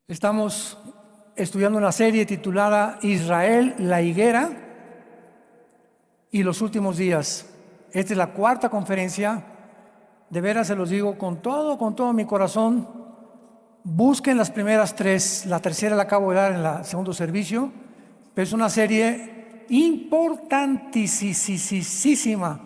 Estamos estudiando una serie titulada Israel, la higuera y los últimos días. Esta es la cuarta conferencia. De veras se los digo con todo mi corazón. Busquen las primeras tres. La tercera la acabo de dar en el segundo servicio. Pero es una serie importantísima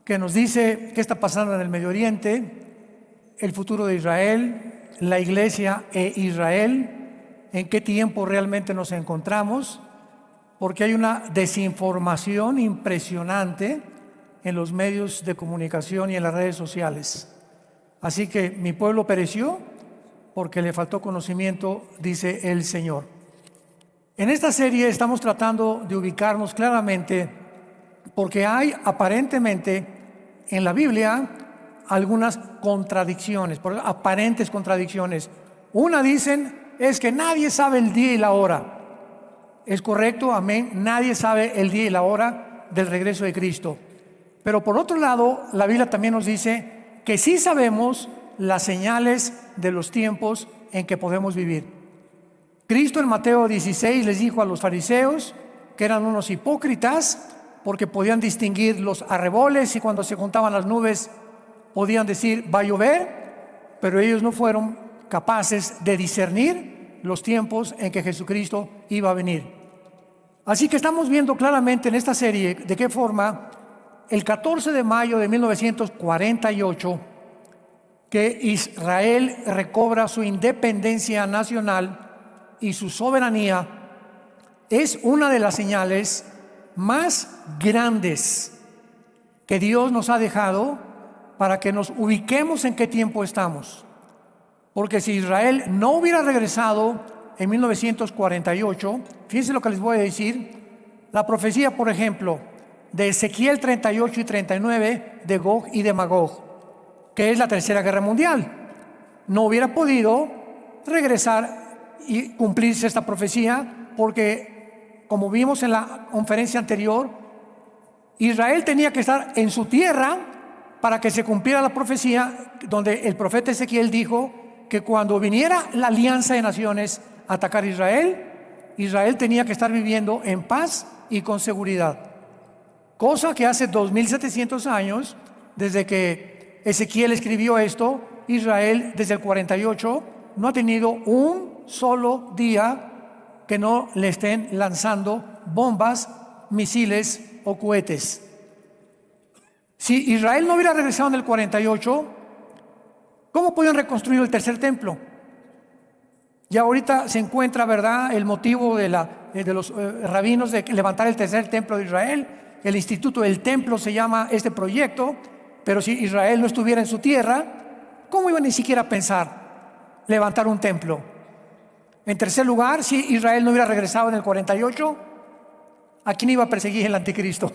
que nos dice qué está pasando en el Medio Oriente, el futuro de Israel, la iglesia e Israel, en qué tiempo realmente nos encontramos, porque hay una desinformación impresionante en los medios de comunicación y en las redes sociales. Así que mi pueblo pereció porque le faltó conocimiento, dice el Señor. En esta serie estamos tratando de ubicarnos claramente porque hay aparentemente en la Biblia algunas contradicciones, aparentes contradicciones. Una dicen es que nadie sabe el día y la hora. Es correcto, amén, nadie sabe el día y la hora del regreso de Cristo. Pero por otro lado, la Biblia también nos dice que sí sabemos las señales de los tiempos en que podemos vivir. Cristo en Mateo 16 les dijo a los fariseos que eran unos hipócritas porque podían distinguir los arreboles y cuando se juntaban las nubes podían decir va a llover, pero ellos no fueron capaces de discernir los tiempos en que Jesucristo iba a venir. Así que estamos viendo claramente en esta serie de qué forma el 14 de mayo de 1948 que Israel recobra su independencia nacional y su soberanía es una de las señales más grandes que Dios nos ha dejado para que nos ubiquemos en qué tiempo estamos. Porque si Israel no hubiera regresado en 1948, fíjense lo que les voy a decir, la profecía, por ejemplo, de Ezequiel 38 y 39 de Gog y de Magog, que es la tercera guerra mundial, no hubiera podido regresar y cumplirse esta profecía porque, como vimos en la conferencia anterior, Israel tenía que estar en su tierra para que se cumpliera la profecía donde el profeta Ezequiel dijo que cuando viniera la alianza de naciones a atacar a Israel, Israel tenía que estar viviendo en paz y con seguridad. Cosa que hace 2700 años, desde que Ezequiel escribió esto, Israel desde el 48 no ha tenido un solo día que no le estén lanzando bombas, misiles o cohetes. Si Israel no hubiera regresado en el 48, ¿cómo podían reconstruir el tercer templo? Ya ahorita se encuentra, ¿verdad?, el motivo de los rabinos de levantar el tercer templo de Israel. El Instituto del Templo se llama este proyecto, pero si Israel no estuviera en su tierra, ¿cómo iba ni siquiera a pensar levantar un templo? En tercer lugar, si Israel no hubiera regresado en el 48, ¿a quién iba a perseguir el anticristo?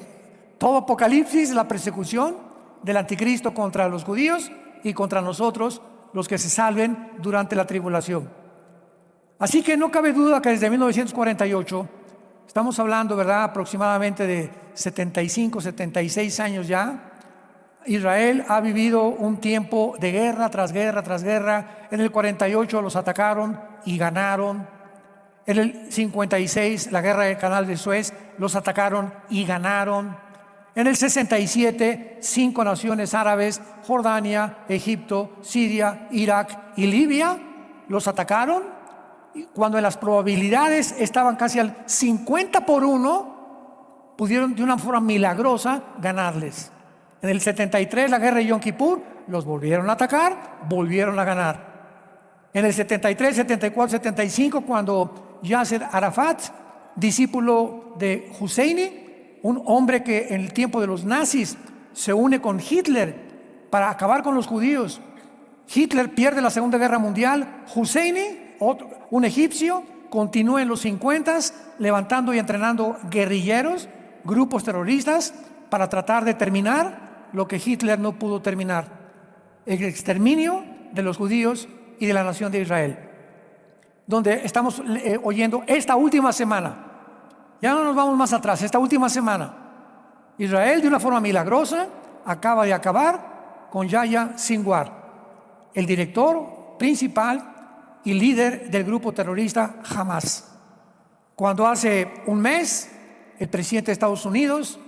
Todo Apocalipsis, la persecución del anticristo contra los judíos y contra nosotros, los que se salven durante la tribulación. Así que no cabe duda que desde 1948, estamos hablando, ¿verdad?, aproximadamente de 75, 76 años ya, Israel ha vivido un tiempo de guerra tras guerra tras guerra. En el 48 los atacaron y ganaron. En el 56, la guerra del Canal de Suez, los atacaron y ganaron. En el 67, 5 naciones árabes, Jordania, Egipto, Siria, Irak y Libia, los atacaron. Cuando en las probabilidades estaban casi al 50-1, pudieron de una forma milagrosa ganarles. En el 73, la guerra de Yom Kippur, los volvieron a atacar, volvieron a ganar. En el 73, 74, 75, cuando Yasser Arafat, discípulo de Husseini, un hombre que en el tiempo de los nazis se une con Hitler para acabar con los judíos. Hitler pierde la Segunda Guerra Mundial. Husseini, un egipcio, continúa en los 50 levantando y entrenando guerrilleros, grupos terroristas, para tratar de terminar lo que Hitler no pudo terminar: el exterminio de los judíos y de la nación de Israel. Donde estamos oyendo esta última semana, ya no nos vamos más atrás, esta última semana, Israel de una forma milagrosa acaba de acabar con Yahya Sinwar, el director principal y líder del grupo terrorista Hamas. Cuando hace un mes el presidente de Estados Unidos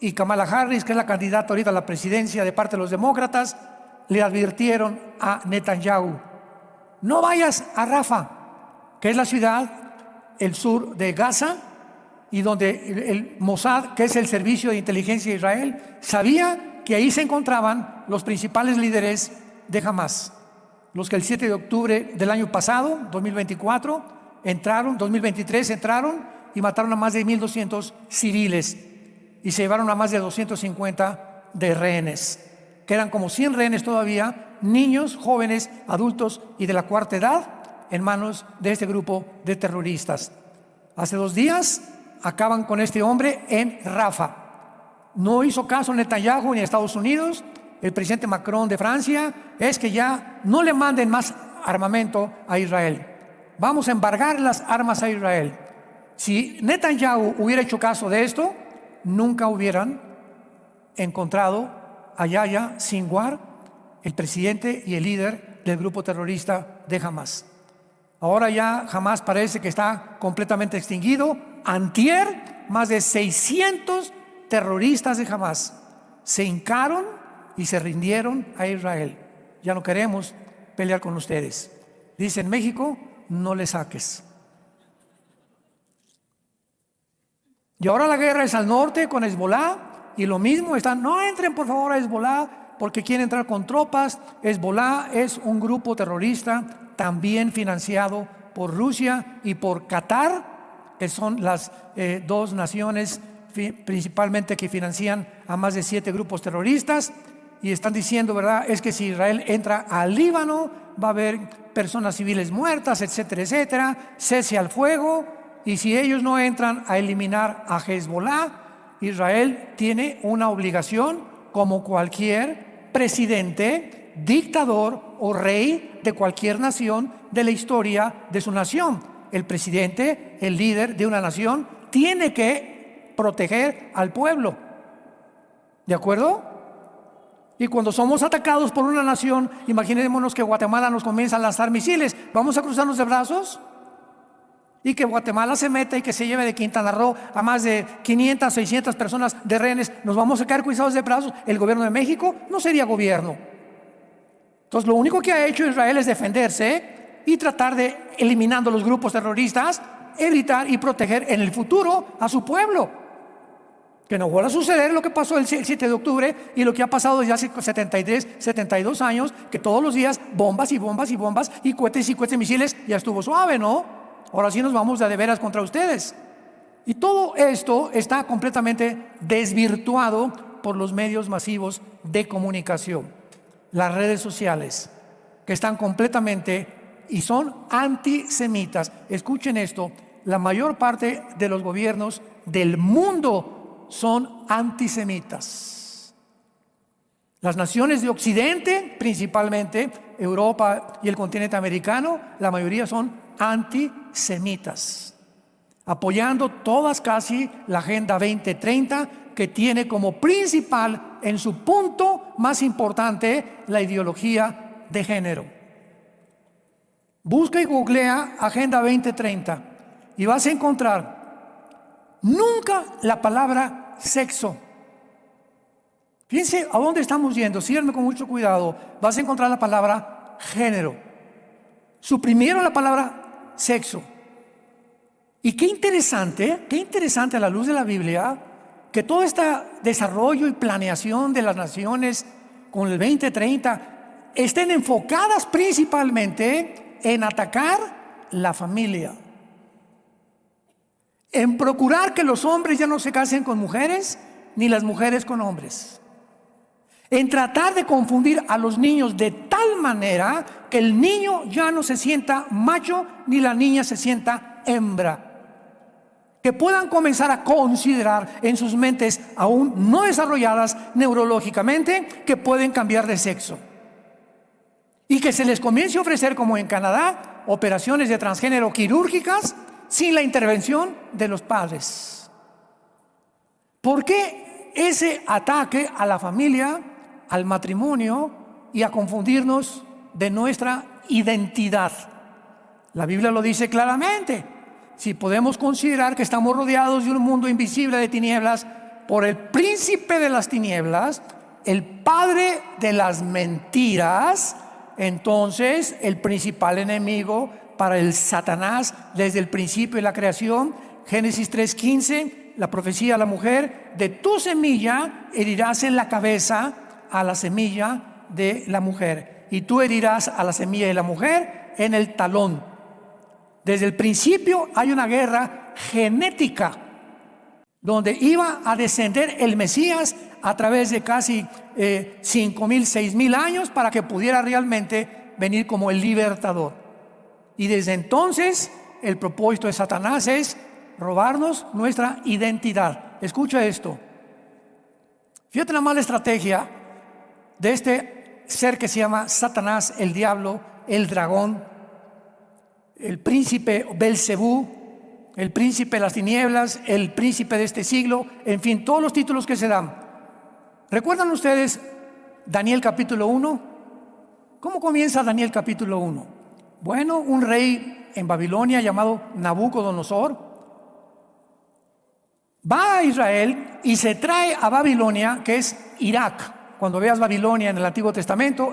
y Kamala Harris, que es la candidata ahorita a la presidencia de parte de los demócratas, le advirtieron a Netanyahu: no vayas a Rafah, que es la ciudad, el sur de Gaza, y donde el Mossad, que es el servicio de inteligencia de Israel, sabía que ahí se encontraban los principales líderes de Hamas, los que el 7 de octubre del año pasado, 2023 entraron y mataron a más de 1,200 civiles y se llevaron a más de 250 de rehenes. Quedan como 100 rehenes todavía, niños, jóvenes, adultos y de la cuarta edad, en manos de este grupo de terroristas. Hace 2 días acaban con este hombre en Rafah. No hizo caso Netanyahu ni Estados Unidos. El presidente Macron de Francia es que ya no le manden más armamento a Israel. Vamos a embargar las armas a Israel. Si Netanyahu hubiera hecho caso de esto, nunca hubieran encontrado a Yahya Sinwar, el presidente y el líder del grupo terrorista de Hamas. Ahora ya Hamas parece que está completamente extinguido. Antier, más de 600 terroristas de Hamas se hincaron y se rindieron a Israel. Ya no queremos pelear con ustedes. Dice en México: no le saques. Y ahora la guerra es al norte con Hezbollah, y lo mismo están: no entren por favor a Hezbollah porque quieren entrar con tropas. Hezbollah es un grupo terrorista también financiado por Rusia y por Qatar, que son las 2 naciones principalmente que financian a más de 7 grupos terroristas. Y están diciendo, ¿verdad?, es que si Israel entra al Líbano va a haber personas civiles muertas, etcétera, etcétera, cese al fuego. Y si ellos no entran a eliminar a Hezbollah, Israel tiene una obligación, como cualquier presidente, dictador o rey de cualquier nación de la historia de su nación. El presidente, el líder de una nación, tiene que proteger al pueblo. ¿De acuerdo? Y cuando somos atacados por una nación, imaginémonos que Guatemala nos comienza a lanzar misiles. ¿Vamos a cruzarnos de brazos? Y que Guatemala se meta y que se lleve de Quintana Roo a más de 500, 600 personas de rehenes. ¿Nos vamos a quedar cruzados de brazos? ¿El gobierno de México? No sería gobierno. Entonces, lo único que ha hecho Israel es defenderse y tratar de, eliminando los grupos terroristas, evitar y proteger en el futuro a su pueblo. Que no vuelva a suceder lo que pasó el 7 de octubre y lo que ha pasado ya hace 73, 72 años, que todos los días bombas y bombas y bombas y cohetes misiles. Ya estuvo suave, ¿no? Ahora sí nos vamos de veras contra ustedes. Y todo esto está completamente desvirtuado por los medios masivos de comunicación, las redes sociales, que están completamente y son antisemitas. Escuchen esto: la mayor parte de los gobiernos del mundo son antisemitas. Las naciones de Occidente, principalmente Europa y el continente americano, la mayoría son antisemitas, apoyando todas casi la Agenda 2030, que tiene como principal, en su punto más importante, la ideología de género. Busca y googlea Agenda 2030 y vas a encontrar nunca la palabra sexo. Fíjense a dónde estamos yendo, síganme con mucho cuidado. Vas a encontrar la palabra género. Suprimieron la palabra sexo. Y qué interesante a la luz de la Biblia, que todo este desarrollo y planeación de las naciones con el 2030 estén enfocadas principalmente en atacar la familia, en procurar que los hombres ya no se casen con mujeres ni las mujeres con hombres, en tratar de confundir a los niños de tal manera que el niño ya no se sienta macho ni la niña se sienta hembra, que puedan comenzar a considerar en sus mentes aún no desarrolladas neurológicamente que pueden cambiar de sexo, y que se les comience a ofrecer, como en Canadá, operaciones de transgénero quirúrgicas sin la intervención de los padres. ¿Por qué ese ataque a la familia, al matrimonio y a confundirnos de nuestra identidad? La Biblia lo dice claramente. Si podemos considerar que estamos rodeados de un mundo invisible de tinieblas por el príncipe de las tinieblas, el padre de las mentiras, entonces el principal enemigo para el Satanás desde el principio de la creación, Génesis 3:15, la profecía a la mujer: de tu semilla herirás en la cabeza a la semilla de la mujer, y tú herirás a la semilla de la mujer en el talón. Desde el principio hay una guerra genética donde iba a descender el Mesías a través de casi 5,000, 6,000 años para que pudiera realmente venir como el libertador. Y desde entonces el propósito de Satanás es robarnos nuestra identidad. Escucha esto. Fíjate la mala estrategia de este ser que se llama Satanás, el diablo, el dragón, el príncipe Belcebú, el príncipe de las tinieblas, el príncipe de este siglo, en fin, todos los títulos que se dan. ¿Recuerdan ustedes Daniel capítulo 1? ¿Cómo comienza Daniel capítulo 1? Bueno, un rey en Babilonia llamado Nabucodonosor va a Israel y se trae a Babilonia, que es Irak. Cuando veas Babilonia en el Antiguo Testamento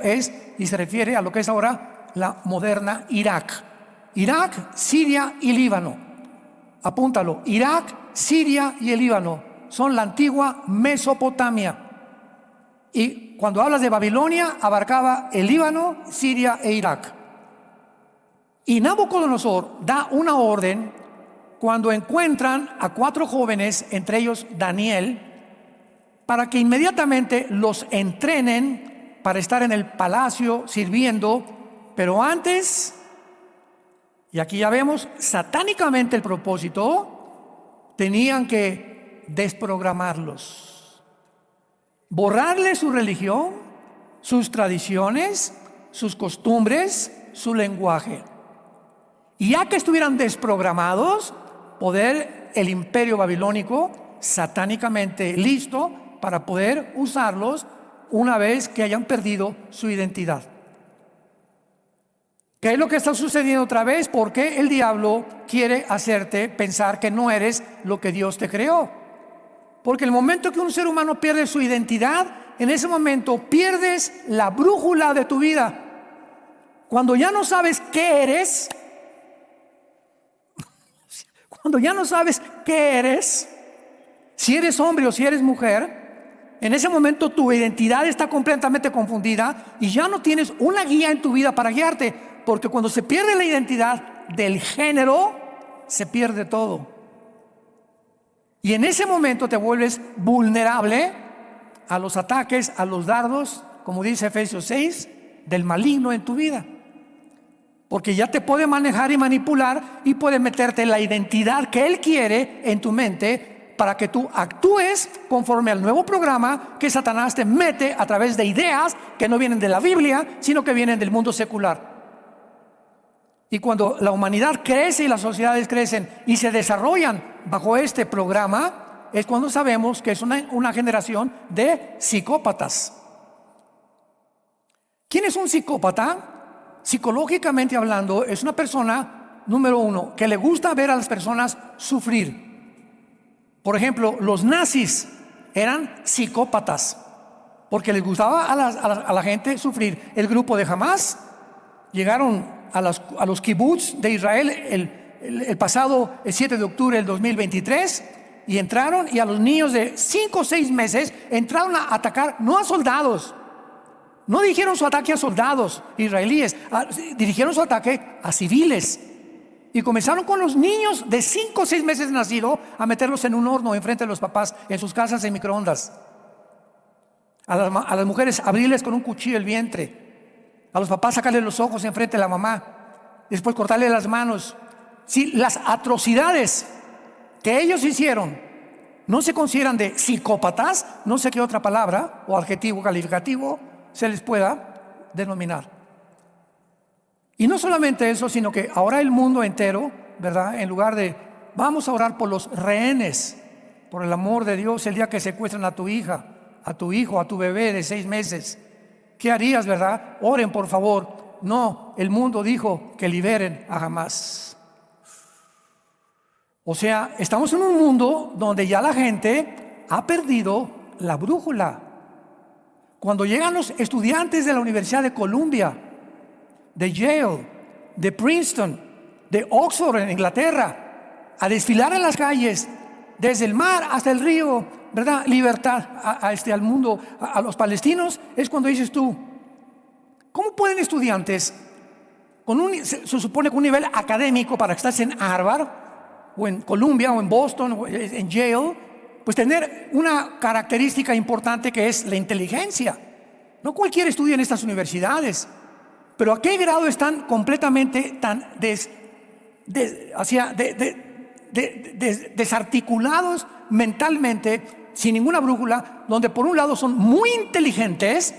y se refiere a lo que es ahora la moderna Irak. Irak, Siria y Líbano. Apúntalo: Irak, Siria y el Líbano son la antigua Mesopotamia. Y cuando hablas de Babilonia, abarcaba el Líbano, Siria e Irak. Y Nabucodonosor da una orden cuando encuentran a 4 jóvenes, entre ellos Daniel, para que inmediatamente los entrenen para estar en el palacio sirviendo. Pero antes, y aquí ya vemos satánicamente el propósito, tenían que desprogramarlos, borrarles su religión, sus tradiciones, sus costumbres, su lenguaje. Y ya que estuvieran desprogramados, poder el imperio babilónico satánicamente listo para poder usarlos una vez que hayan perdido su identidad. ¿Qué es lo que está sucediendo otra vez? Porque el diablo quiere hacerte pensar que no eres lo que Dios te creó. Porque el momento que un ser humano pierde su identidad, en ese momento pierdes la brújula de tu vida. Cuando ya no sabes qué eres, si eres hombre o si eres mujer, en ese momento tu identidad está completamente confundida y ya no tienes una guía en tu vida para guiarte, porque cuando se pierde la identidad del género, se pierde todo. Y en ese momento te vuelves vulnerable a los ataques, a los dardos, como dice Efesios 6, del maligno en tu vida. Porque ya te puede manejar y manipular y puede meterte la identidad que él quiere en tu mente para que tú actúes conforme al nuevo programa que Satanás te mete a través de ideas que no vienen de la Biblia, sino que vienen del mundo secular. Y cuando la humanidad crece y las sociedades crecen y se desarrollan bajo este programa, es cuando sabemos que es una generación de psicópatas. ¿Quién es un psicópata? Psicológicamente hablando, es una persona, número uno, que le gusta ver a las personas sufrir. Por ejemplo, los nazis eran psicópatas porque les gustaba a la gente sufrir. El grupo de Hamás llegaron a los kibbutz de Israel el pasado 7 de octubre del 2023 y entraron, y a los niños de 5 o 6 meses entraron a atacar, no a soldados. No dirigieron su ataque a soldados israelíes, dirigieron su ataque a civiles. Y comenzaron con los niños de 5 o 6 meses nacidos a meterlos en un horno enfrente de los papás, en sus casas en microondas. A las mujeres abrirles con un cuchillo el vientre. A los papás sacarle los ojos enfrente de la mamá. Después cortarle las manos. Sí, las atrocidades que ellos hicieron no se consideran de psicópatas, no sé qué otra palabra o adjetivo calificativo se les pueda denominar. Y no solamente eso, sino que ahora el mundo entero, ¿verdad? En lugar de vamos a orar por los rehenes, por el amor de Dios, el día que secuestran a tu hija, a tu hijo, a tu bebé de 6 meses, ¿qué harías, verdad? Oren, por favor. No, el mundo dijo que liberen a Hamás. O sea, estamos en un mundo donde ya la gente ha perdido la brújula. Cuando llegan los estudiantes de la Universidad de Columbia, de Yale, de Princeton, de Oxford en Inglaterra, a desfilar en las calles, desde el mar hasta el río, ¿verdad? Libertad al mundo, a los palestinos, es cuando dices tú, ¿cómo pueden estudiantes se supone con un nivel académico para que estés en Harvard o en Columbia o en Boston o en Yale, pues tener una característica importante que es la inteligencia? No cualquiera estudia en estas universidades, pero ¿a qué grado están completamente tan desarticulados mentalmente, sin ninguna brújula, donde por un lado son muy inteligentes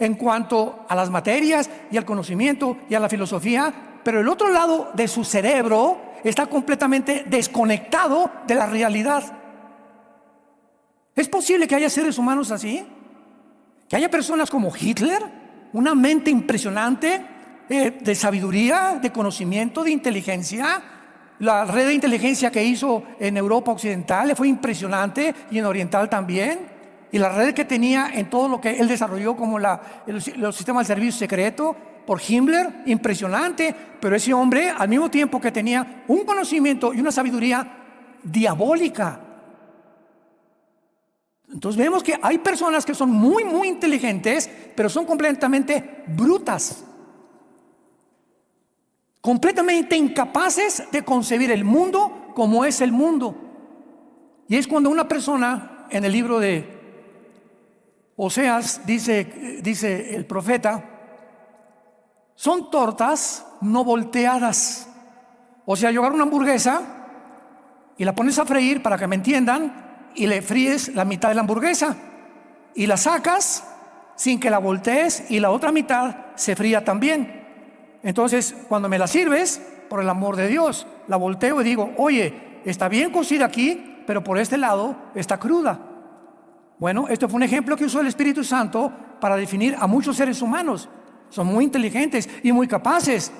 en cuanto a las materias y al conocimiento y a la filosofía, pero el otro lado de su cerebro está completamente desconectado de la realidad? ¿Es posible que haya seres humanos así? Que haya personas como Hitler, una mente impresionante de sabiduría, de conocimiento, de inteligencia. La red de inteligencia que hizo en Europa Occidental fue impresionante, y en Oriental también. Y la red que tenía en todo lo que él desarrolló como los sistemas de servicio secreto por Himmler, impresionante. Pero ese hombre, al mismo tiempo que tenía un conocimiento y una sabiduría diabólica. Entonces vemos que hay personas que son muy, muy inteligentes, pero son completamente brutas, completamente incapaces de concebir el mundo como es el mundo. Y es cuando una persona, en el libro de Oseas, dice el profeta, son tortas no volteadas. O sea, yo agarro una hamburguesa y la pones a freír, para que me entiendan, y le fríes la mitad de la hamburguesa y la sacas sin que la voltees, y la otra mitad se fría también. Entonces, cuando me la sirves, por el amor de Dios, la volteo y digo, oye, está bien cocida aquí, pero por este lado está cruda. Bueno, esto fue un ejemplo que usó el Espíritu Santo para definir a muchos seres humanos. Son muy inteligentes y muy capaces,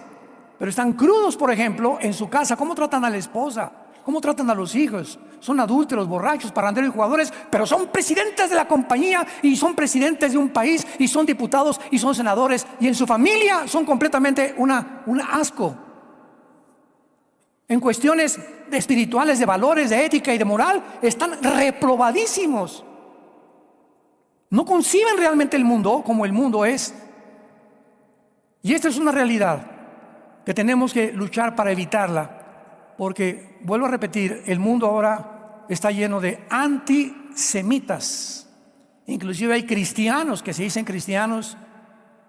pero están crudos. Por ejemplo, en su casa, ¿cómo tratan a la esposa? ¿Cómo tratan a los hijos? Son adúlteros, borrachos, parranderos y jugadores, pero son presidentes de la compañía, y son presidentes de un país, y son diputados, y son senadores, y en su familia son completamente un asco. En cuestiones espirituales, de valores, de ética y de moral, están reprobadísimos. No conciben realmente el mundo como el mundo es. Y esta es una realidad que tenemos que luchar para evitarla. Porque, vuelvo a repetir, el mundo ahora está lleno de antisemitas. Inclusive hay cristianos que se dicen cristianos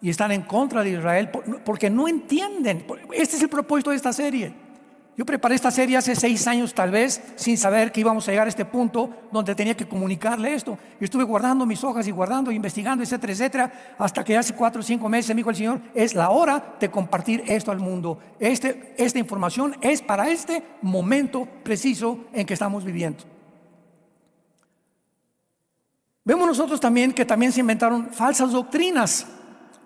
y están en contra de Israel porque no entienden. Este es el propósito de esta serie. Yo preparé esta serie hace 6 años tal vez, sin saber que íbamos a llegar a este punto donde tenía que comunicarle esto. Yo estuve guardando mis hojas y guardando, investigando, etcétera, etcétera, hasta que hace 4 o 5 meses me dijo el Señor, es la hora de compartir esto al mundo. Esta información es para este momento preciso en que estamos viviendo. Vemos nosotros también que también se inventaron falsas doctrinas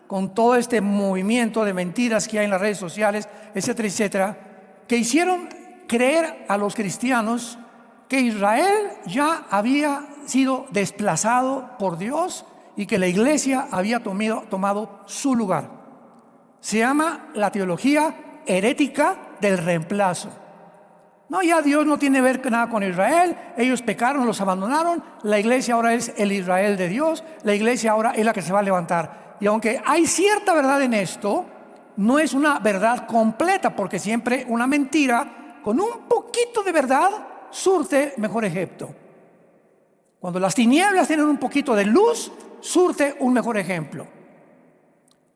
con todo este movimiento de mentiras que hay en las redes sociales, etcétera, etcétera, que hicieron creer a los cristianos que Israel ya había sido desplazado por Dios y que la iglesia había tomado su lugar. Se llama la teología herética del reemplazo. No, ya Dios no tiene que ver nada con Israel, ellos pecaron, los abandonaron, la iglesia ahora es el Israel de Dios, la iglesia ahora es la que se va a levantar. Y aunque hay cierta verdad en esto, no es una verdad completa, porque siempre una mentira con un poquito de verdad surte mejor efecto. Cuando las tinieblas tienen un poquito de luz, surte un mejor ejemplo.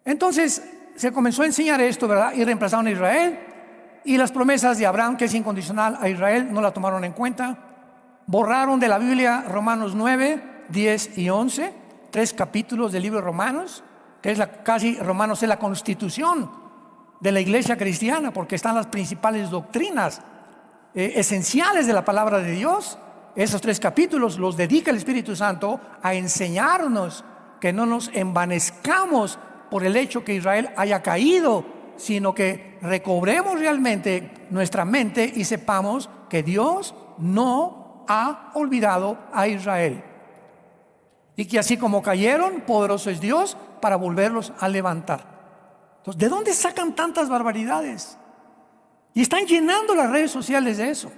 Entonces se comenzó a enseñar esto, ¿verdad? Y reemplazaron a Israel, y las promesas de Abraham, que es incondicional a Israel, no la tomaron en cuenta. Borraron de la Biblia Romanos 9, 10 y 11, 3 capítulos del libro de Romanos, que es Romanos es la constitución de la iglesia cristiana, porque están las principales doctrinas esenciales de la palabra de Dios. Esos 3 capítulos los dedica el Espíritu Santo a enseñarnos que no nos envanezcamos por el hecho que Israel haya caído, sino que recobremos realmente nuestra mente y sepamos que Dios no ha olvidado a Israel. Y que así como cayeron, poderoso es Dios para volverlos a levantar. Entonces, ¿de dónde sacan tantas barbaridades? Y están llenando las redes sociales de eso.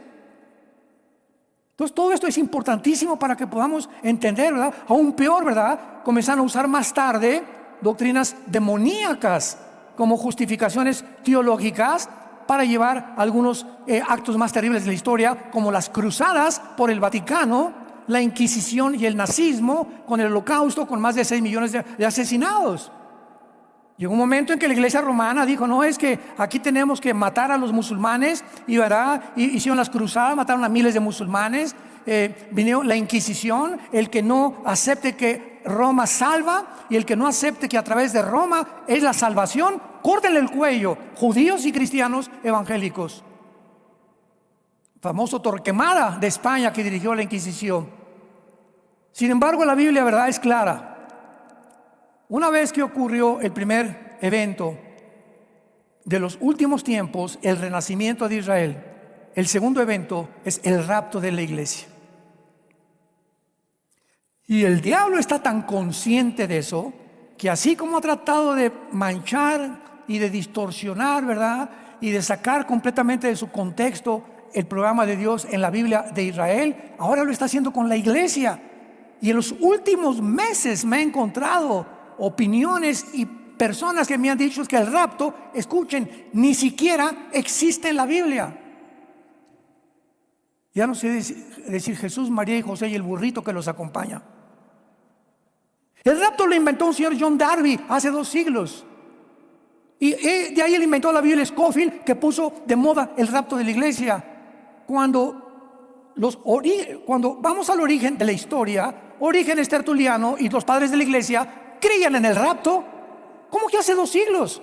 Entonces, todo esto es importantísimo para que podamos entender, ¿verdad? Aún peor, ¿verdad? Comenzaron a usar más tarde doctrinas demoníacas como justificaciones teológicas para llevar algunos actos más terribles de la historia, como las cruzadas por el Vaticano, la Inquisición y el nazismo, con el Holocausto, con más de 6 millones de asesinados. Llegó un momento en que la iglesia romana dijo: no, es que aquí tenemos que matar a los musulmanes, y ¿verdad? Hicieron las cruzadas, mataron a miles de musulmanes. Vino la Inquisición. El que no acepte que Roma salva y el que no acepte que a través de Roma es la salvación, córtenle el cuello. Judíos y cristianos evangélicos. Famoso Torquemada de España, que dirigió la Inquisición. Sin embargo, la Biblia, verdad, es clara. Una vez que ocurrió el primer evento de los últimos tiempos, el renacimiento de Israel, el segundo evento es el rapto de la iglesia. Y el diablo está tan consciente de eso, que así como ha tratado de manchar y de distorsionar, ¿verdad?, y de sacar completamente de su contexto el programa de Dios en la Biblia de Israel, ahora lo está haciendo con la iglesia. Y en los últimos meses me he encontrado opiniones y personas que me han dicho que el rapto, escuchen, ni siquiera existe en la Biblia. Ya no sé decir Jesús, María y José y el burrito que los acompaña. El rapto lo inventó un señor John Darby hace 2 siglos. Y de ahí él inventó la Biblia Scofield, que puso de moda el rapto de la iglesia. Cuando vamos al origen de la historia, Orígenes tertuliano y los padres de la iglesia creían en el rapto. ¿Cómo que hace 2 siglos?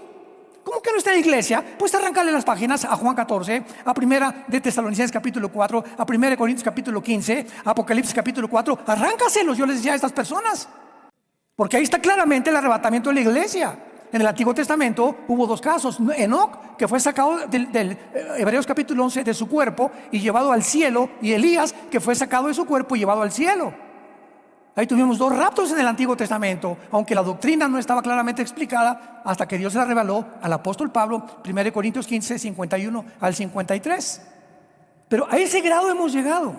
¿Cómo que no está en la iglesia? Pues arrancarle las páginas a Juan 14, a Primera de Tesalonicenses capítulo 4, a Primera de Corintios capítulo 15, a Apocalipsis capítulo 4. Arráncaselos, yo les decía a estas personas. Porque ahí está claramente el arrebatamiento de la iglesia. En el Antiguo Testamento hubo 2 casos. Enoc, que fue sacado del Hebreos capítulo 11 de su cuerpo y llevado al cielo, y Elías, que fue sacado de su cuerpo y llevado al cielo. Ahí tuvimos 2 raptos en el Antiguo Testamento, aunque la doctrina no estaba claramente explicada hasta que Dios se la reveló al apóstol Pablo, 1 Corintios 15, 51 al 53. Pero a ese grado hemos llegado,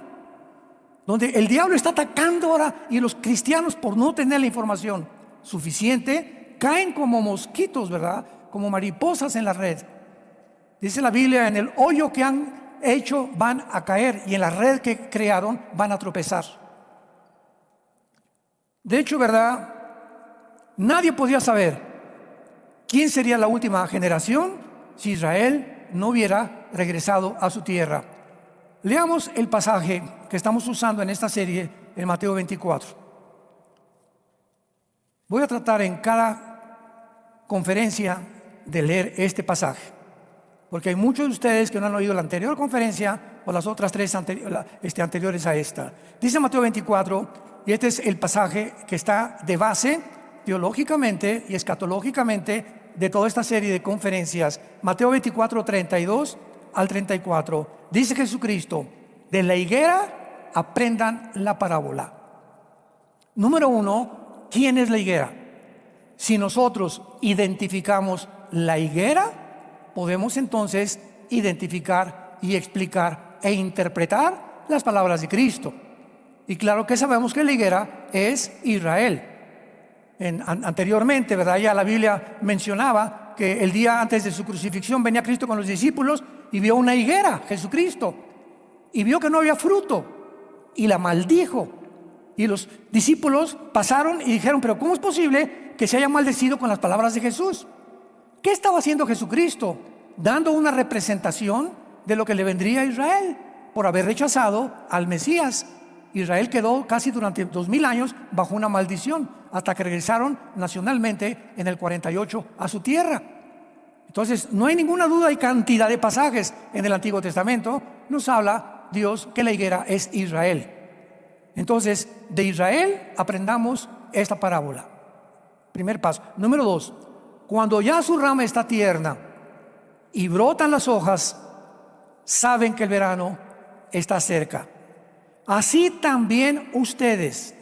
donde el diablo está atacando ahora, y los cristianos, por no tener la información suficiente, caen como mosquitos, ¿verdad? Como mariposas en la red. Dice la Biblia: en el hoyo que han hecho van a caer, y en la red que crearon van a tropezar. De hecho, ¿verdad?, nadie podía saber quién sería la última generación si Israel no hubiera regresado a su tierra. Leamos el pasaje que estamos usando en esta serie, en Mateo 24. Voy a tratar en cada conferencia de leer este pasaje, porque hay muchos de ustedes que no han oído la anterior conferencia o las otras 3 anteriores a esta. Dice Mateo 24, y este es el pasaje que está de base teológicamente y escatológicamente de toda esta serie de conferencias. Mateo 24, 32 al 34. Dice Jesucristo: de la higuera aprendan la parábola. Número 1, ¿quién es la higuera? Si nosotros identificamos la higuera, podemos entonces identificar y explicar e interpretar las palabras de Cristo. Y claro que sabemos que la higuera es Israel. Anteriormente, ¿verdad?, ya la Biblia mencionaba que el día antes de su crucifixión venía Cristo con los discípulos y vio una higuera, Jesucristo, y vio que no había fruto y la maldijo. Y los discípulos pasaron y dijeron: pero ¿cómo es posible que se haya maldecido con las palabras de Jesús? ¿Qué estaba haciendo Jesucristo? Dando una representación de lo que le vendría a Israel por haber rechazado al Mesías. Israel quedó casi durante 2000 años bajo una maldición, hasta que regresaron nacionalmente en el 48 a su tierra. Entonces, no hay ninguna duda, hay cantidad de pasajes en el Antiguo Testamento. Nos habla Dios que la higuera es Israel. Entonces, de Israel aprendamos esta parábola. Primer paso. Número 2, cuando ya su rama está tierna y brotan las hojas, saben que el verano está cerca. Así también ustedes,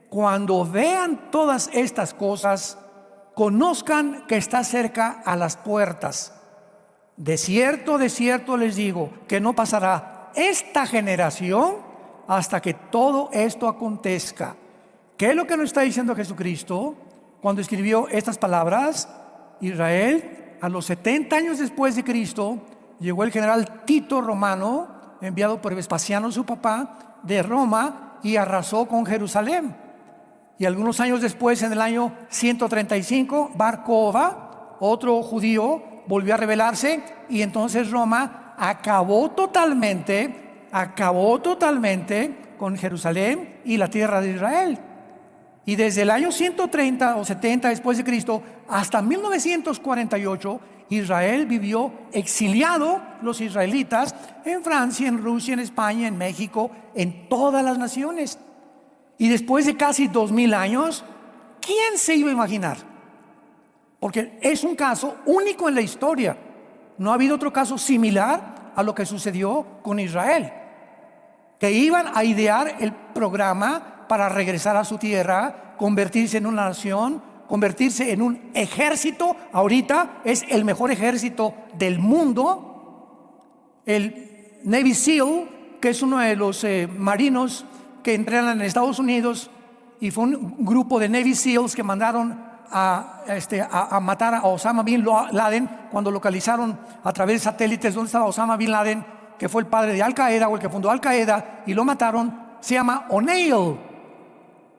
cuando vean todas estas cosas, conozcan que está cerca a las puertas. De cierto les digo, que no pasará esta generación hasta que todo esto acontezca. ¿Qué es lo que nos está diciendo Jesucristo cuando escribió estas palabras? Israel, a los 70 años después de Cristo, llegó el general Tito romano, enviado por Vespasiano, su papá, de Roma, y arrasó con Jerusalén. Y algunos años después, en el año 135, Bar Kokhba, otro judío, volvió a rebelarse, y entonces Roma acabó totalmente con Jerusalén y la tierra de Israel. Y desde el año 130 o 70 después de Cristo hasta 1948, Israel vivió exiliado, los israelitas, en Francia, en Rusia, en España, en México, en todas las naciones. Y después de casi 2000 años, ¿quién se iba a imaginar? Porque es un caso único en la historia. No ha habido otro caso similar a lo que sucedió con Israel, que iban a idear el programa para regresar a su tierra, convertirse en una nación, convertirse en un ejército. Ahorita es el mejor ejército del mundo. El Navy SEAL, que es uno de los marinos que entrenan en Estados Unidos, y fue un grupo de Navy SEALs que mandaron a matar a Osama Bin Laden cuando localizaron a través de satélites dónde estaba Osama Bin Laden, que fue el padre de Al Qaeda o el que fundó Al Qaeda, y lo mataron. Se llama O'Neill.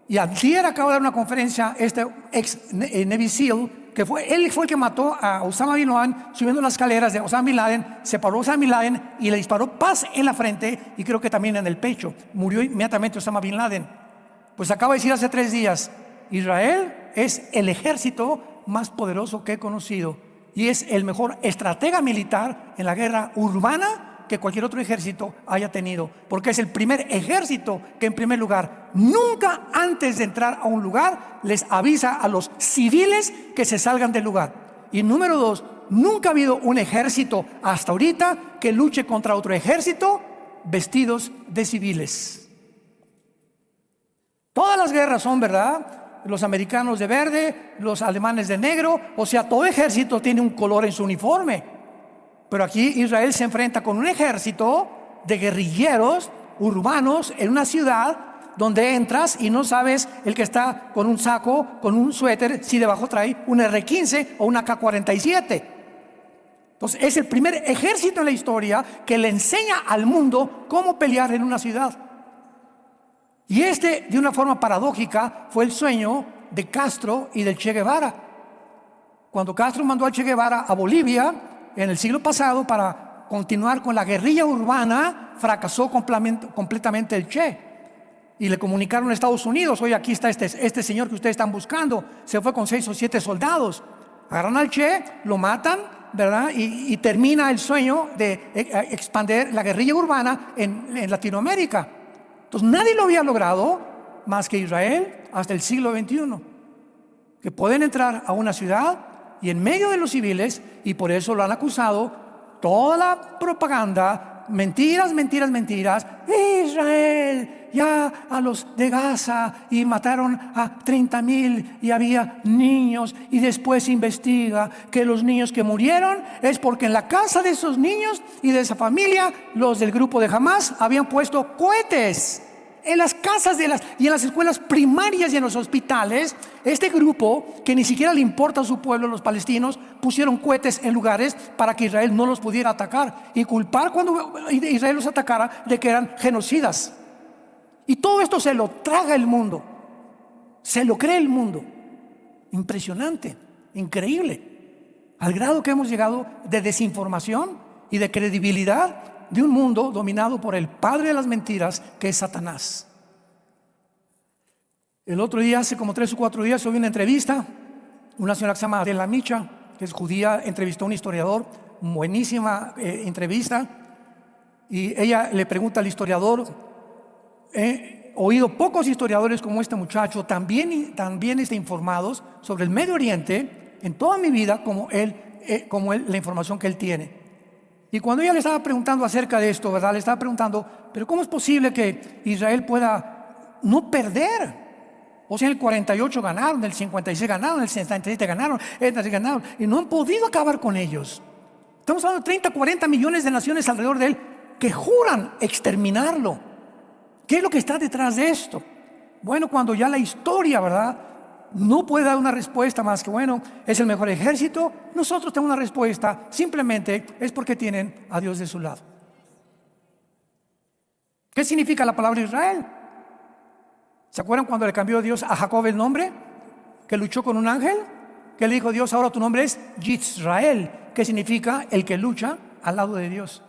Y ayer acaba de dar una conferencia este ex Navy SEAL, que él fue el que mató a Osama Bin Laden subiendo las escaleras de Osama Bin Laden, separó a Osama Bin Laden y le disparó paz en la frente y creo que también en el pecho. Murió inmediatamente Osama Bin Laden. Pues acaba de decir hace 3 días, Israel es el ejército más poderoso que he conocido y es el mejor estratega militar en la guerra urbana que cualquier otro ejército haya tenido, porque es el primer ejército que, en primer lugar, nunca antes de entrar a un lugar les avisa a los civiles que se salgan del lugar. Y número 2, nunca ha habido un ejército hasta ahorita que luche contra otro ejército vestidos de civiles. Todas las guerras son, ¿verdad? Los americanos de verde, los alemanes de negro, o sea, todo ejército tiene un color en su uniforme. Pero aquí Israel se enfrenta con un ejército de guerrilleros urbanos en una ciudad donde entras y no sabes el que está con un saco, con un suéter, si debajo trae un R-15 o una AK-47. Entonces es el primer ejército en la historia que le enseña al mundo cómo pelear en una ciudad. Y de una forma paradójica, fue el sueño de Castro y del Che Guevara. Cuando Castro mandó al Che Guevara a Bolivia en el siglo pasado para continuar con la guerrilla urbana, fracasó completamente el Che. Y le comunicaron a Estados Unidos: oye, aquí está este señor que ustedes están buscando. Se fue con 6 o 7 soldados. Agarran al Che, lo matan, ¿verdad? Y termina el sueño de expandir la guerrilla urbana en Latinoamérica. Entonces nadie lo había logrado más que Israel hasta el siglo XXI, que pueden entrar a una ciudad y en medio de los civiles, y por eso lo han acusado toda la propaganda, mentiras. Israel, ya a los de Gaza, y mataron a 30,000 y había niños, y después se investiga que los niños que murieron es porque en la casa de esos niños y de esa familia, los del grupo de Hamás habían puesto cohetes. En las casas y en las escuelas primarias y en los hospitales, este grupo, que ni siquiera le importa a su pueblo, los palestinos, pusieron cohetes en lugares para que Israel no los pudiera atacar y culpar cuando Israel los atacara de que eran genocidas. Y todo esto se lo traga el mundo, se lo cree el mundo. Impresionante, increíble, al grado que hemos llegado de desinformación y de credibilidad de un mundo dominado por el padre de las mentiras, que es Satanás. El otro día, hace como 3 o 4 días, hubo una entrevista. Una señora que se llama Adela Micha, que es judía, entrevistó a un historiador. Buenísima entrevista. Y ella le pregunta al historiador: he oído pocos historiadores como este muchacho, también informados sobre el Medio Oriente, en toda mi vida como la información que él tiene. Y cuando ella le estaba preguntando acerca de esto, ¿verdad? Le estaba preguntando, pero ¿cómo es posible que Israel pueda no perder? O sea, en el 48 ganaron, en el 56 ganaron, en el 77 ganaron, en el ganaron, y no han podido acabar con ellos. Estamos hablando de 30, 40 millones de naciones alrededor de él que juran exterminarlo. ¿Qué es lo que está detrás de esto? Bueno, cuando ya la historia, ¿verdad?, no puede dar una respuesta más que, bueno, es el mejor ejército, nosotros tenemos una respuesta, simplemente es porque tienen a Dios de su lado. ¿Qué significa la palabra Israel? ¿Se acuerdan cuando le cambió Dios a Jacob el nombre? Que luchó con un ángel, que le dijo Dios, ahora tu nombre es Yisrael, que significa el que lucha al lado de Dios.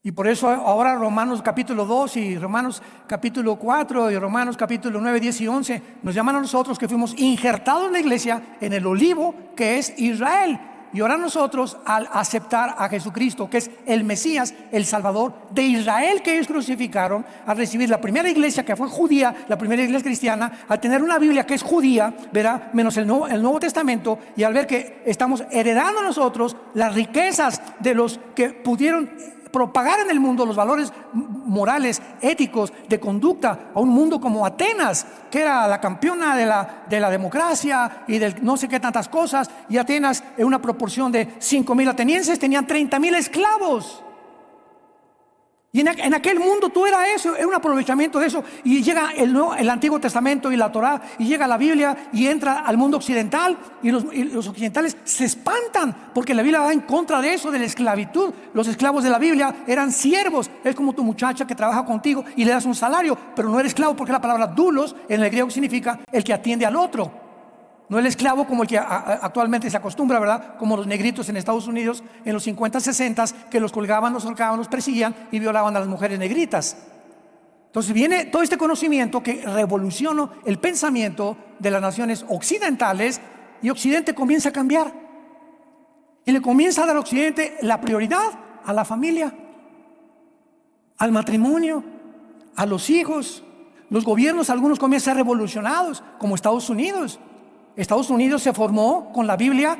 Y por eso ahora Romanos capítulo 2 y Romanos capítulo 4 y Romanos capítulo 9, 10 y 11 nos llaman a nosotros que fuimos injertados en la iglesia en el olivo que es Israel. Y ahora nosotros, al aceptar a Jesucristo, que es el Mesías, el Salvador de Israel que ellos crucificaron, al recibir la primera iglesia que fue judía, la primera iglesia cristiana, al tener una Biblia que es judía, ¿verdad?, menos el Nuevo Testamento, y al ver que estamos heredando nosotros las riquezas de los que pudieron propagar en el mundo los valores morales, éticos, de conducta, a un mundo como Atenas, que era la campeona de la democracia y de no sé qué tantas cosas, y Atenas, en una proporción de 5,000 atenienses, tenían 30,000 esclavos. Y en aquel mundo tú era eso, era un aprovechamiento de eso. Y llega el Antiguo Testamento y la Torá, y llega la Biblia y entra al mundo occidental, y los occidentales se espantan porque la Biblia va en contra de eso, de la esclavitud. Los esclavos de la Biblia eran siervos. Es como tu muchacha que trabaja contigo y le das un salario, pero no eres esclavo, porque la palabra doulos en el griego significa el que atiende al otro. No el esclavo como el que actualmente se acostumbra, ¿verdad? Como los negritos en Estados Unidos en los 50, 60, que los colgaban, los ahorcaban, los perseguían y violaban a las mujeres negritas. Entonces viene todo este conocimiento que revolucionó el pensamiento de las naciones occidentales, y Occidente comienza a cambiar. Y le comienza a dar a Occidente la prioridad a la familia, al matrimonio, a los hijos. Los gobiernos, algunos comienzan a ser revolucionados, como Estados Unidos. Estados Unidos se formó con la Biblia.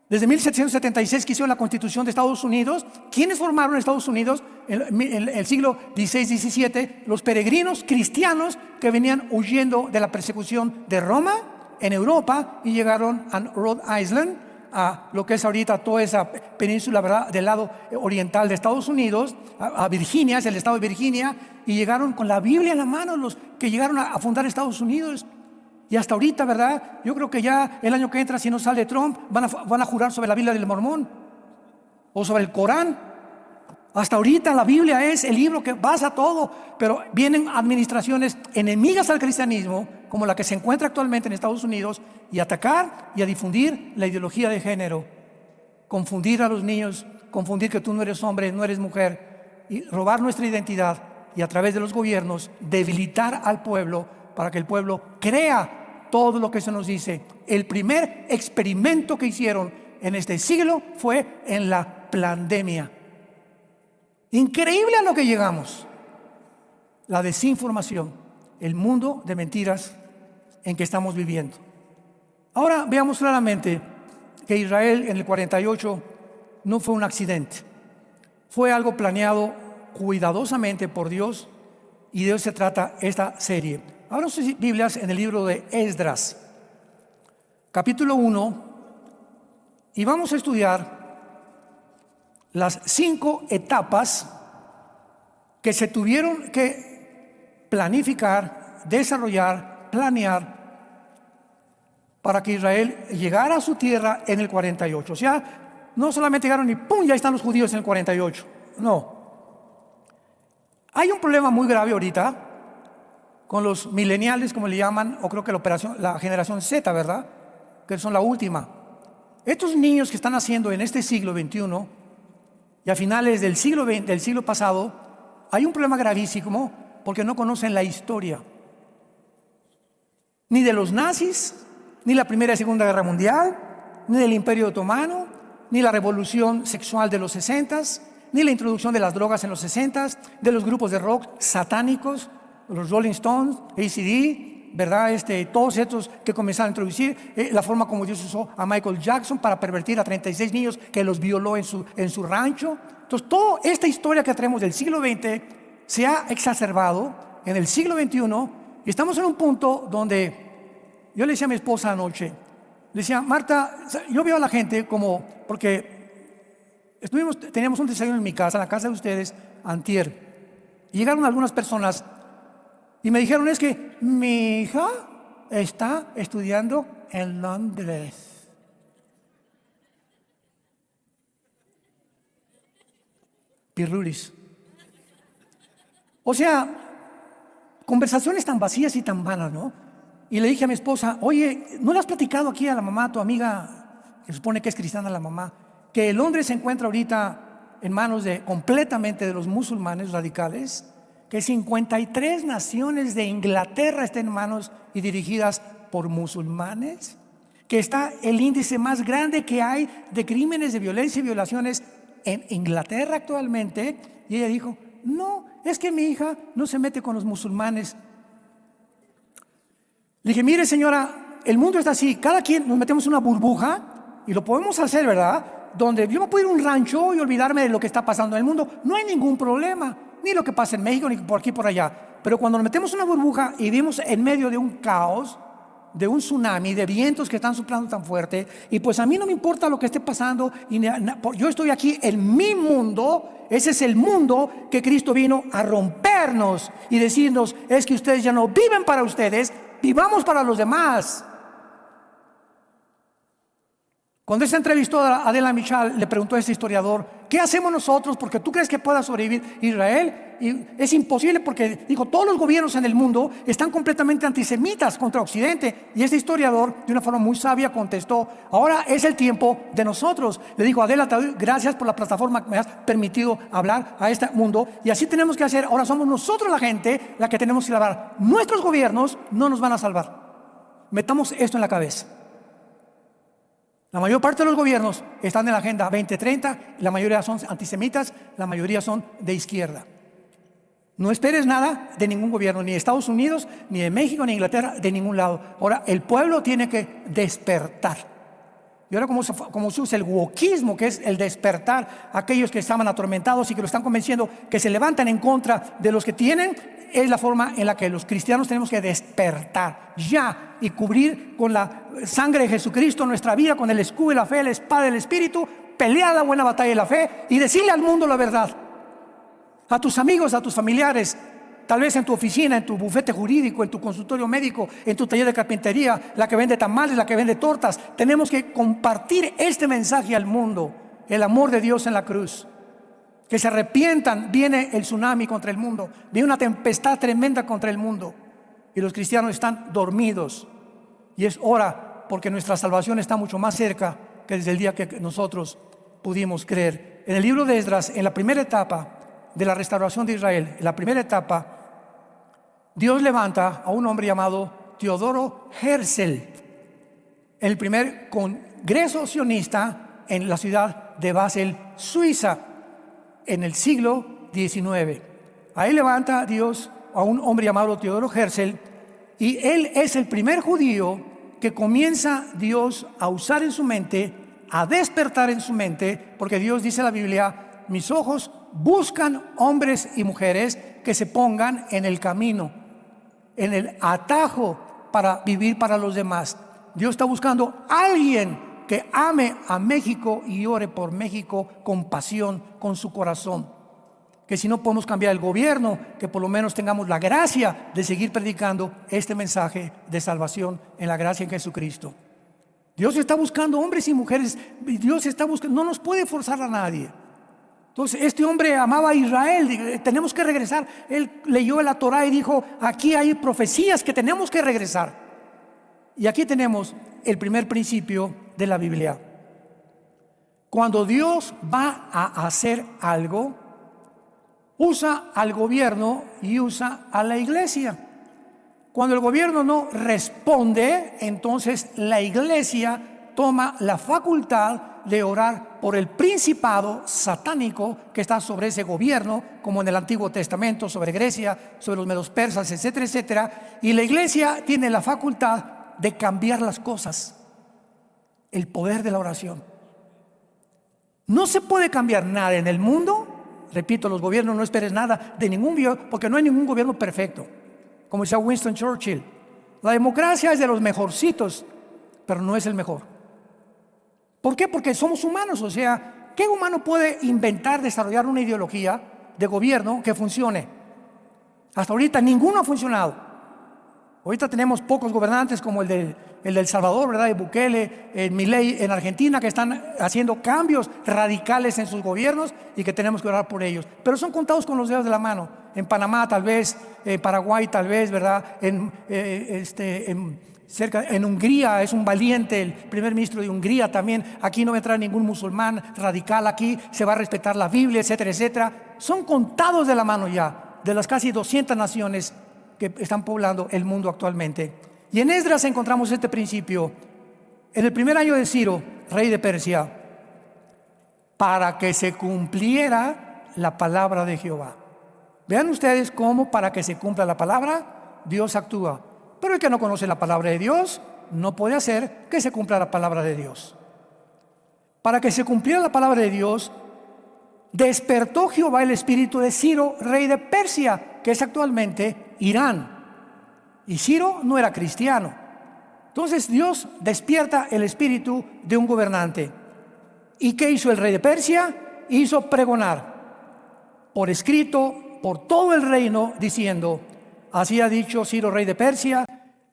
Desde 1776 que hicieron la Constitución de Estados Unidos. ¿Quiénes formaron Estados Unidos? En el siglo XVI, XVII, los peregrinos cristianos que venían huyendo de la persecución de Roma en Europa y llegaron a Rhode Island, a lo que es ahorita toda esa península, ¿verdad?, del lado oriental de Estados Unidos, a Virginia, es el estado de Virginia, y llegaron con la Biblia en la mano los que llegaron a fundar Estados Unidos. Y hasta ahorita, ¿verdad?, yo creo que ya el año que entra, si no sale Trump, van a jurar sobre la Biblia del Mormón o sobre el Corán. Hasta ahorita la Biblia es el libro que basa todo, pero vienen administraciones enemigas al cristianismo, como la que se encuentra actualmente en Estados Unidos, y atacar y a difundir la ideología de género, confundir a los niños, confundir que tú no eres hombre, no eres mujer, y robar nuestra identidad, y a través de los gobiernos debilitar al pueblo para que el pueblo crea todo lo que se nos dice. El primer experimento que hicieron en este siglo fue en la pandemia. Increíble a lo que llegamos. La desinformación, el mundo de mentiras en que estamos viviendo. Ahora veamos claramente que Israel en el 48 no fue un accidente. Fue algo planeado cuidadosamente por Dios, y de eso se trata esta serie. Abran sus Biblias en el libro de Esdras, capítulo 1, y vamos a estudiar las 5 etapas que se tuvieron que planificar, desarrollar, planear para que Israel llegara a su tierra en el 48. O sea, no solamente llegaron y ¡pum!, ya están los judíos en el 48. No. Hay un problema muy grave ahorita con los millennials, como le llaman, o creo que la generación Z, ¿verdad?, que son la última. Estos niños que están naciendo en este siglo XXI y a finales del siglo pasado, hay un problema gravísimo porque no conocen la historia, ni de los nazis, ni la Primera y Segunda Guerra Mundial, ni del Imperio Otomano, ni la revolución sexual de los 60s, ni la introducción de las drogas en los 60s, de los grupos de rock satánicos, los Rolling Stones, ACD, ¿verdad? Todos estos que comenzaron a introducir, la forma como Dios usó a Michael Jackson para pervertir a 36 niños que los violó en su rancho. Entonces, toda esta historia que traemos del siglo XX se ha exacerbado en el siglo XXI y estamos en un punto donde yo le decía a mi esposa anoche, le decía, Marta, yo veo a la gente como, porque teníamos un desayuno en mi casa, en la casa de ustedes, antier, y llegaron algunas personas y me dijeron, es que mi hija está estudiando en Londres. Pirruris. O sea, conversaciones tan vacías y tan vanas, ¿no? Y le dije a mi esposa, oye, ¿no le has platicado aquí a la mamá, a tu amiga, que supone que es cristiana la mamá, que Londres se encuentra ahorita en manos completamente de los musulmanes radicales? Que 53 naciones de Inglaterra estén en manos y dirigidas por musulmanes, que está el índice más grande que hay de crímenes de violencia y violaciones en Inglaterra actualmente. Y ella dijo, no, es que mi hija no se mete con los musulmanes. Le dije, mire señora, el mundo está así, cada quien nos metemos en una burbuja y lo podemos hacer, ¿verdad? Donde yo me puedo ir a un rancho y olvidarme de lo que está pasando en el mundo, no hay ningún problema, ni lo que pasa en México, ni por aquí, por allá. Pero cuando nos metemos en una burbuja y vivimos en medio de un caos, de un tsunami, de vientos que están soplando tan fuerte, y pues a mí no me importa lo que esté pasando, yo estoy aquí en mi mundo. Ese es el mundo que Cristo vino a rompernos y decirnos, es que ustedes ya no viven para ustedes, vivamos para los demás. Cuando se entrevistó a Adela Michal, le preguntó a ese historiador, ¿qué hacemos nosotros? Porque tú crees que pueda sobrevivir Israel. Y es imposible porque, dijo, todos los gobiernos en el mundo están completamente antisemitas contra Occidente. Y ese historiador, de una forma muy sabia, contestó, ahora es el tiempo de nosotros. Le dijo, Adela, te doy gracias por la plataforma que me has permitido hablar a este mundo. Y así tenemos que hacer. Ahora somos nosotros la gente la que tenemos que salvar. Nuestros gobiernos no nos van a salvar. Metamos esto en la cabeza. La mayor parte de los gobiernos están en la Agenda 2030, la mayoría son antisemitas, la mayoría son de izquierda. No esperes nada de ningún gobierno, ni de Estados Unidos, ni de México, ni de Inglaterra, de ningún lado. Ahora, el pueblo tiene que despertar. Y ahora como se usa el wokismo, que es el despertar a aquellos que estaban atormentados y que lo están convenciendo que se levantan en contra de los que tienen, es la forma en la que los cristianos tenemos que despertar ya y cubrir con la sangre de Jesucristo nuestra vida, con el escudo de la fe, la espada del Espíritu, pelear la buena batalla de la fe y decirle al mundo la verdad. A tus amigos, a tus familiares, tal vez en tu oficina, en tu bufete jurídico, en tu consultorio médico, en tu taller de carpintería, la que vende tamales, la que vende tortas. Tenemos que compartir este mensaje al mundo, el amor de Dios en la cruz. Que se arrepientan, viene el tsunami contra el mundo, viene una tempestad tremenda contra el mundo y los cristianos están dormidos. Y es hora, porque nuestra salvación está mucho más cerca que desde el día que nosotros pudimos creer. En el libro de Esdras, en la primera etapa de la restauración de Israel, en la primera etapa, Dios levanta a un hombre llamado Teodoro Herzl, el primer congreso sionista en la ciudad de Basel, Suiza, en el siglo XIX. Ahí levanta Dios a un hombre llamado Teodoro Herzl, y él es el primer judío que comienza Dios a usar en su mente, a despertar en su mente, porque Dios dice en la Biblia, mis ojos buscan hombres y mujeres que se pongan en el camino, en el atajo para vivir para los demás. Dios está buscando a alguien que ame a México y ore por México con pasión, con su corazón. Que si no podemos cambiar el gobierno, que por lo menos tengamos la gracia de seguir predicando este mensaje de salvación en la gracia en Jesucristo. Dios está buscando hombres y mujeres. Dios está buscando, no nos puede forzar a nadie. Entonces este hombre amaba a Israel, tenemos que regresar. Él leyó la Torá y dijo, aquí hay profecías que tenemos que regresar. Y aquí tenemos el primer principio de la Biblia. Cuando Dios va a hacer algo, usa al gobierno y usa a la iglesia. Cuando el gobierno no responde, entonces la iglesia toma la facultad de orar por el principado satánico que está sobre ese gobierno, como en el Antiguo Testamento, sobre Grecia, sobre los medos persas, etcétera, etcétera. Y la iglesia tiene la facultad de cambiar las cosas, el poder de la oración. No se puede cambiar nada en el mundo. Repito, los gobiernos, no esperes nada de ningún gobierno, porque no hay ningún gobierno perfecto. Como decía Winston Churchill, la democracia es de los mejorcitos, pero no es el mejor. ¿Por qué? Porque somos humanos. O sea, ¿qué humano puede inventar, desarrollar una ideología de gobierno que funcione? Hasta ahorita ninguno ha funcionado. Ahorita tenemos pocos gobernantes como el de El Salvador, ¿verdad? De Bukele, Milei en Argentina, que están haciendo cambios radicales en sus gobiernos y que tenemos que orar por ellos. Pero son contados con los dedos de la mano. En Panamá tal vez, Paraguay tal vez, ¿verdad? En Hungría es un valiente el primer ministro de Hungría también. Aquí no va a entrar ningún musulmán radical, aquí se va a respetar la Biblia, etcétera, etcétera. Son contados de la mano ya, de las casi 200 naciones que están poblando el mundo actualmente. Y en Esdras encontramos este principio. En el primer año de Ciro, rey de Persia, para que se cumpliera la palabra de Jehová. Vean ustedes cómo para que se cumpla la palabra, Dios actúa. Pero el que no conoce la palabra de Dios no puede hacer que se cumpla la palabra de Dios. Para que se cumpliera la palabra de Dios, despertó Jehová el espíritu de Ciro, rey de Persia, que es actualmente Irán. Y Ciro no era cristiano. Entonces Dios despierta el espíritu de un gobernante. ¿Y qué hizo el rey de Persia? Hizo pregonar por escrito por todo el reino, diciendo: así ha dicho Ciro, rey de Persia: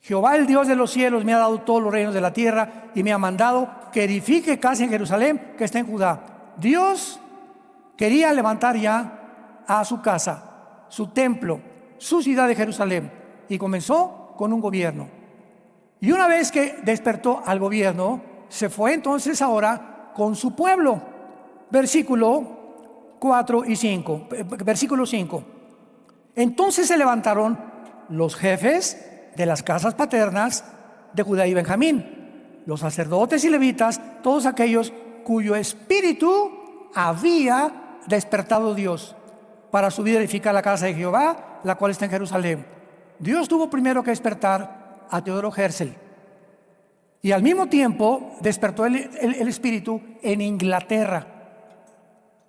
Jehová, el Dios de los cielos, me ha dado todos los reinos de la tierra y me ha mandado que edifique casa en Jerusalén, que está en Judá. Dios quería levantar ya a su casa, su templo, su ciudad de Jerusalén, y comenzó con un gobierno. Y una vez que despertó al gobierno, se fue entonces ahora con su pueblo. Versículo 4 y 5. Versículo 5. Entonces se levantaron los jefes de las casas paternas de Judá y Benjamín, los sacerdotes y levitas, todos aquellos cuyo espíritu había despertado Dios, para subir a edificar la casa de Jehová, la cual está en Jerusalén. Dios tuvo primero que despertar a Teodoro Herzl, y al mismo tiempo despertó el espíritu en Inglaterra.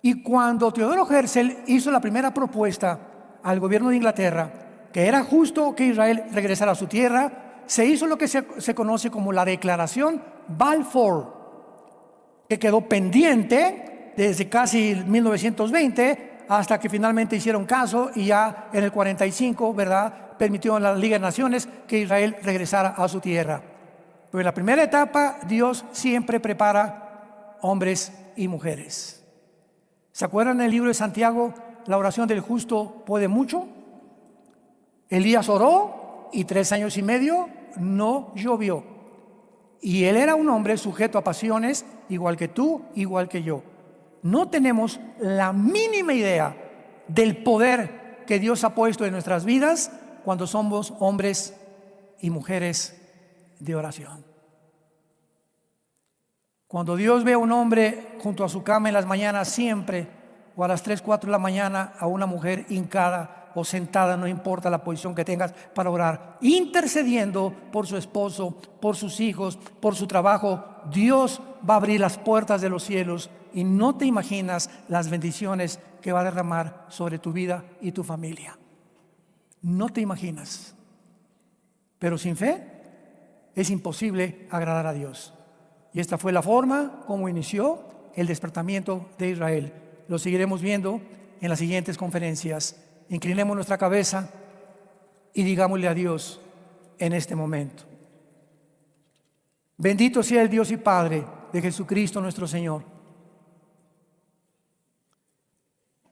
Y cuando Teodoro Herzl hizo la primera propuesta al gobierno de Inglaterra, que era justo que Israel regresara a su tierra, se hizo lo que se conoce como la Declaración Balfour, que quedó pendiente desde casi 1920 hasta que finalmente hicieron caso, y ya en el 45, ¿verdad?, permitió en la Liga de Naciones que Israel regresara a su tierra. Pero en la primera etapa, Dios siempre prepara hombres y mujeres. ¿Se acuerdan el libro de Santiago? La oración del justo puede mucho. Elías oró y 3 años y medio no llovió. Y él era un hombre sujeto a pasiones, igual que tú, igual que yo. No tenemos la mínima idea del poder que Dios ha puesto en nuestras vidas cuando somos hombres y mujeres de oración. Cuando Dios ve a un hombre junto a su cama en las mañanas siempre, o a las 3, 4 de la mañana, a una mujer hincada o sentada, no importa la posición que tengas, para orar, intercediendo por su esposo, por sus hijos, por su trabajo, Dios va a abrir las puertas de los cielos y no te imaginas las bendiciones que va a derramar sobre tu vida y tu familia. No te imaginas. Pero sin fe es imposible agradar a Dios. Y esta fue la forma como inició el despertamiento de Israel. Lo seguiremos viendo en las siguientes conferencias. Inclinemos nuestra cabeza y digámosle a Dios en este momento: bendito sea el Dios y Padre de Jesucristo nuestro Señor,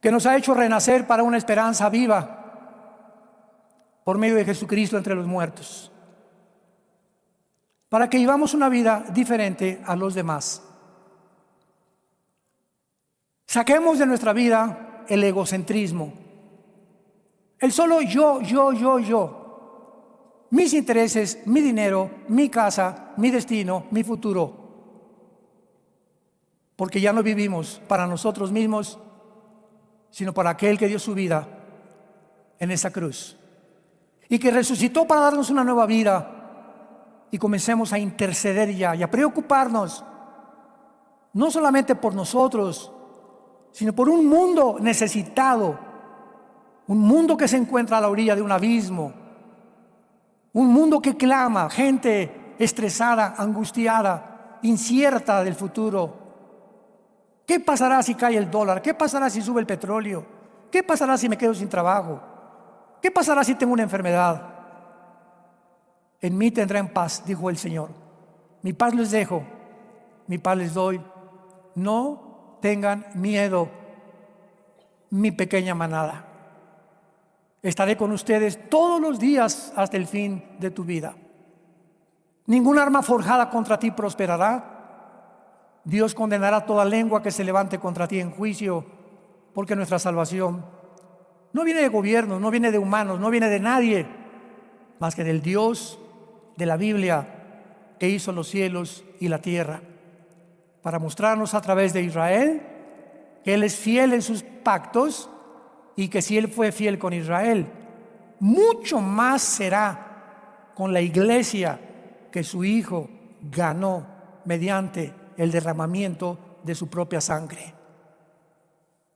que nos ha hecho renacer para una esperanza viva por medio de Jesucristo entre los muertos, para que vivamos una vida diferente a los demás. Saquemos de nuestra vida el egocentrismo, el solo yo, mis intereses, mi dinero, mi casa, mi destino, mi futuro. porque ya no vivimos para nosotros mismos, sino para aquel que dio su vida en esa cruz y que resucitó para darnos una nueva vida. Y comencemos a interceder ya y a preocuparnos no solamente por nosotros, sino por un mundo necesitado, un mundo que se encuentra a la orilla de un abismo, un mundo que clama, gente estresada, angustiada, incierta del futuro. ¿Qué pasará si cae el dólar? ¿Qué pasará si sube el petróleo? ¿Qué pasará si me quedo sin trabajo? ¿Qué pasará si tengo una enfermedad? En mí tendrán paz, dijo el Señor. Mi paz les dejo, mi paz les doy. No tengan miedo, mi pequeña manada. Estaré con ustedes todos los días hasta el fin de tu vida. Ningún arma forjada contra ti prosperará. Dios condenará toda lengua que se levante contra ti en juicio, porque nuestra salvación no viene de gobiernos, no viene de humanos, no viene de nadie, más que del Dios de la Biblia, que hizo los cielos y la tierra, para mostrarnos a través de Israel que Él es fiel en sus pactos, y que si Él fue fiel con Israel, mucho más será con la iglesia que su Hijo ganó mediante el derramamiento de su propia sangre.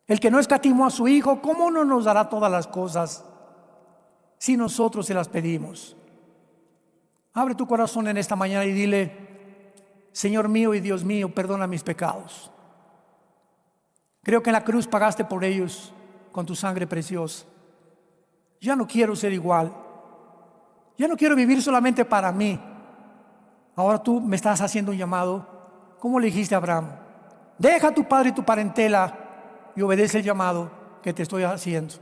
El que no escatimó a su Hijo, ¿cómo no nos dará todas las cosas si nosotros se las pedimos? Abre tu corazón en esta mañana y dile: Señor mío y Dios mío, perdona mis pecados. Creo que en la cruz pagaste por ellos con tu sangre preciosa. Ya no quiero ser igual. Ya no quiero vivir solamente para mí. Ahora tú me estás haciendo un llamado, como le dijiste a Abraham: deja a tu padre y tu parentela y obedece el llamado que te estoy haciendo.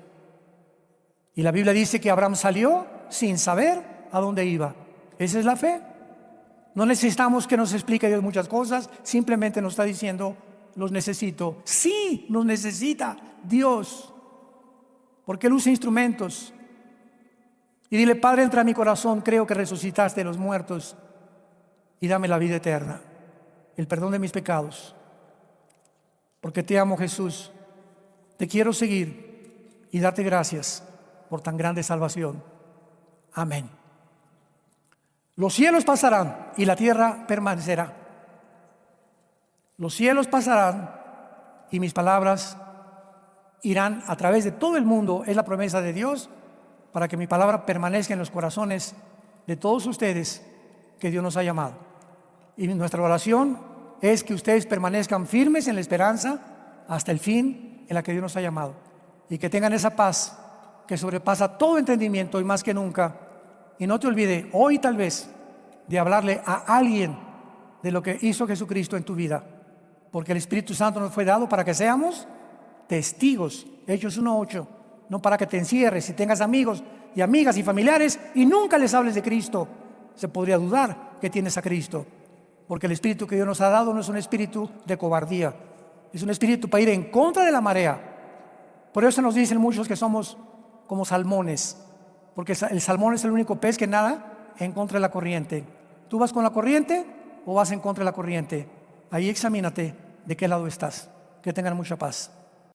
Y la Biblia dice que Abraham salió sin saber a dónde iba. Esa es la fe. No necesitamos que nos explique Dios muchas cosas, simplemente nos está diciendo: los necesito. Sí, nos necesita Dios, porque Él usa instrumentos. Y dile: Padre, entra a mi corazón, creo que resucitaste de los muertos, y dame la vida eterna, el perdón de mis pecados, porque te amo, Jesús. Te quiero seguir y darte gracias por tan grande salvación. Amén. Los cielos pasarán y la tierra permanecerá. Los cielos pasarán y mis palabras irán a través de todo el mundo. Es la promesa de Dios, para que mi palabra permanezca en los corazones de todos ustedes que Dios nos ha llamado. Y nuestra oración es que ustedes permanezcan firmes en la esperanza hasta el fin en la que Dios nos ha llamado, y que tengan esa paz que sobrepasa todo entendimiento, y más que nunca. Y no te olvides hoy tal vez de hablarle a alguien de lo que hizo Jesucristo en tu vida, porque el Espíritu Santo nos fue dado para que seamos testigos. Hechos 1:8. No para que te encierres y tengas amigos y amigas y familiares y nunca les hables de Cristo. Se podría dudar que tienes a Cristo, porque el espíritu que Dios nos ha dado no es un espíritu de cobardía, es un espíritu para ir en contra de la marea. Por eso nos dicen muchos que somos como salmones, porque el salmón es el único pez que nada en contra de la corriente. ¿Tú vas con la corriente o vas en contra de la corriente? Ahí examínate de qué lado estás. Que tengan mucha paz.